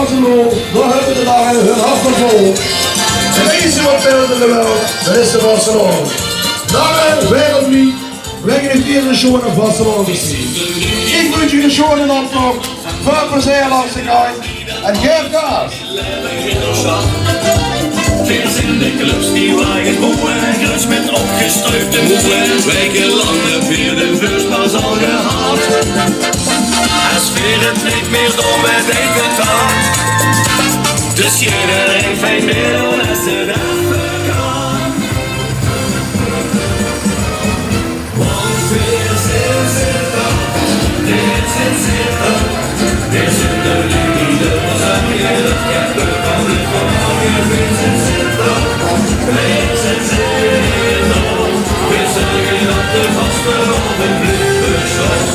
Barcelona, daar hebben de dagen hun handen vol. En deze wat verder er wel, dat is de Barcelona. Dagen, wereldlied, wij gaan weer een show in Barcelona zien. Ik wens jullie een show in Antwerp. Veel plezier, lastigheid. En geef gas. Veel in de clubs die wagen moe en grus met opgestrupte moe. Weken lang heb je de vuurstpas al gehad. En sfeer het niet meer door met eten taart. Dus iedereen fijn middel als het even kan. Want weer zitten, dit zitten. Weer zitten jullie de bazarje, dat kent de van de van je weer zitten. Weer zitten, weer zeggen dat de vasten op een blik bestond.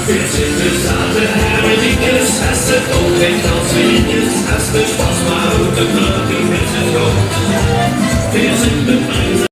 Weer zitten zaten hermeliekjes, als het ook geen kanseliekjes, als de spas maar uit de knop die met zijn groot. Weer zitten